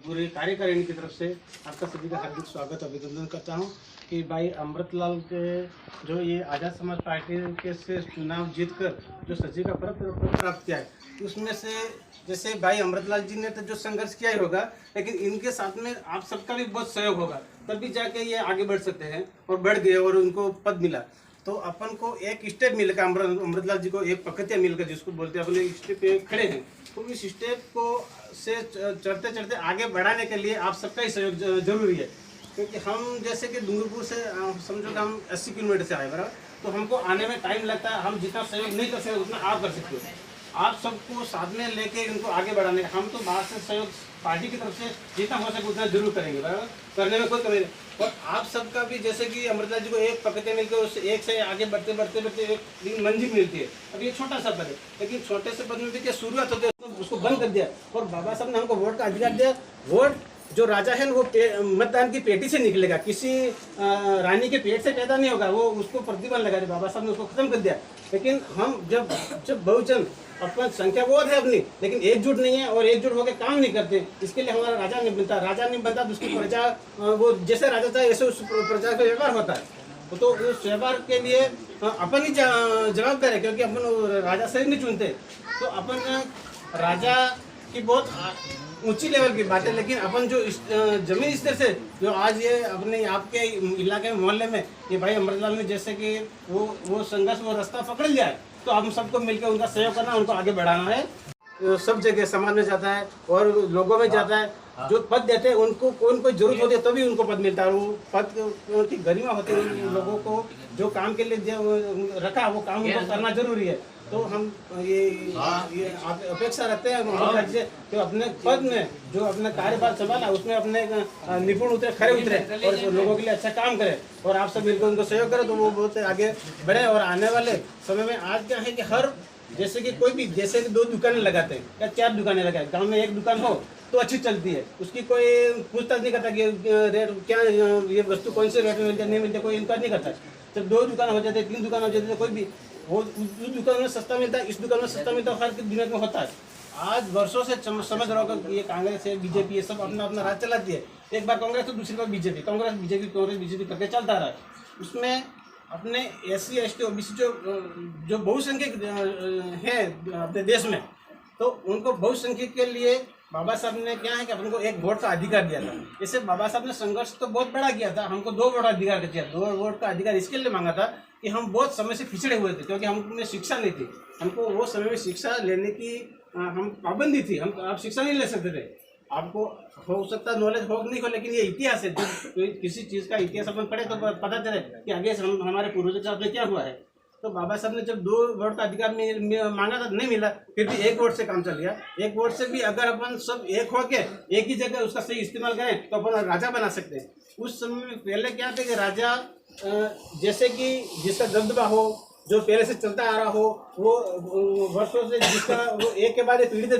पूरी कार्यकारिणी की तरफ से आपका सभी का हार्दिक स्वागत अभिनंदन करता हूं कि भाई अमृतलाल के जो ये आज़ाद समाज पार्टी के से चुनाव जीतकर जो सचिव का पद प्राप्त किया है उसमें से जैसे भाई अमृतलाल जी ने तो जो संघर्ष किया ही होगा, लेकिन इनके साथ में आप सबका भी बहुत सहयोग होगा, तभी जाके ये आगे बढ़ सकते हैं और बढ़ गए और उनको पद मिला। तो अपन को एक स्टेप मिलेगा, अमृतलाल जी को एक पकड़िया मिलकर जिसको बोलते हैं, अपने स्टेप पे खड़े हैं, तो इस स्टेप को से चढ़ते चढ़ते आगे बढ़ाने के लिए आप सबका ही सहयोग जरूरी है। क्योंकि हम जैसे कि डूंगरपुर से समझो कि हम 80 किलोमीटर से आए बराबर, तो हमको आने में टाइम लगता है। हम जितना सहयोग नहीं कर सकते उतना आप कर सकते हो। आप सबको साथ में लेके इनको आगे बढ़ाने का, हम तो बाहर से सहयोग पार्टी की तरफ से जितना हो सके उतना जरूर करेंगे, बराबर, करने में कोई कमी नहीं। और आप सबका भी जैसे कि अमृतलाल जी को एक पकड़ते मिलकर उससे एक से आगे बढ़ते बढ़ते बढ़ते एक दिन मंजिल मिलती है। अब ये छोटा सा पद है, लेकिन छोटे से पद में भी क्या शुरुआत होती है, उसको बंद कर दिया और बाबा साहब ने हमको वोट का अधिकार दिया। वोट जो राजा है वो मतदान की पेटी से निकलेगा, किसी रानी के पेट से पैदा नहीं होगा, वो उसको प्रतिबंध लगा दिया, बाबा साहब ने उसको खत्म कर दिया। लेकिन हम जब बहुजन अपन संख्या बहुत है अपनी, लेकिन एकजुट नहीं है और एकजुट होकर काम नहीं करते, इसके लिए हमारा राजा नहीं बनता। राजा नहीं बनता तो उसकी प्रजा, वो जैसे राजा था ऐसे उस प्रजा का व्यवहार होता है। तो उस व्यवहार के लिए अपन ही जवाबदार है, क्योंकि अपन राजा से नहीं चुनते। तो अपन राजा की बहुत ऊंची लेवल की बात है, लेकिन अपन जो जमीन स्तर से जो आज ये अपने आपके इलाके मोहल्ले में ये भाई अमृतलाल ने जैसे कि वो संघर्ष वो रास्ता पकड़ लिया है, तो हम सबको मिलकर उनका सहयोग करना, उनको आगे बढ़ाना है। सब जगह समाज में जाता है और लोगों में जाता है, जो पद देते हैं उनको कोई जरूरत होती है तभी उनको पद मिलता है। वो पद की गरिमा होती है, उन लोगों को जो काम के लिए रखा वो काम उनको करना जरूरी है। तो हम ये अपेक्षा रखते हैं से कि अपने पद में जो अपने कार्यभार संभाला उसमें अपने निपुण उतरे, खरे उतरे और लोगों के लिए अच्छा काम करे और आप सब मिलकर उनको सहयोग करें तो वो बहुत आगे बढ़े। और आने वाले समय में आज क्या है कि हर जैसे कि कोई भी जैसे कि 2 दुकानें लगाते हैं या 4 दुकानें लगाए, गांव में एक दुकान हो तो अच्छी चलती है, उसकी कोई पूछताछ नहीं करता कि रेट क्या, ये वस्तु कौन से रेट में मिलते नहीं मिलते, कोई इनकार नहीं करता। जब 2 दुकान हो जाते, 3 दुकान हो जाते, कोई भी वो उस दुकान में सस्ता मिलता है, इस दुकान में सस्ता मिलता है, हर दिमाग में होता है। आज वर्षों से समझ रहा होगा ये कांग्रेस है, बीजेपी, ये सब अपना अपना राज चलाती है। एक बार कांग्रेस तो दूसरी बार बीजेपी, कांग्रेस बीजेपी करके चलता रहा है। उसमें अपने SC ST OBC जो बहुसंख्यक है अपने देश में, तो उनको बहुसंख्यक के लिए बाबा साहब ने क्या है कि अपन को एक वोट का अधिकार दिया था। जैसे बाबा साहब ने संघर्ष तो बहुत बड़ा किया था, हमको 2 वोट अधिकार दिया। 2 वोट का अधिकार इसके लिए मांगा था कि हम बहुत समय से पिछड़े हुए थे, क्योंकि हमने शिक्षा नहीं थी, हमको वो समय में शिक्षा लेने की हम पाबंदी थी, हम आप शिक्षा नहीं ले सकते थे। आपको हो सकता नॉलेज हो नहीं हो, लेकिन ये इतिहास है, जब किसी चीज़ का इतिहास अपन पढ़े तो पता चले कि आगे हमारे पूर्वजों के साथ में क्या हुआ है। तो बाबा साहब ने जब 2 वोट का अधिकार मांगा था, नहीं मिला, फिर भी 1 वोट से काम चल गया। 1 वोट से भी अगर अपन सब एक होके एक ही जगह उसका सही इस्तेमाल करें तो अपन राजा बना सकते हैं। उस समय में पहले क्या थे कि राजा जैसे कि जिसका दबदबा हो, जो पहले से चलता आ रहा हो, वो वर्षों से जिसका वो एक के बाद एक पीढ़ी से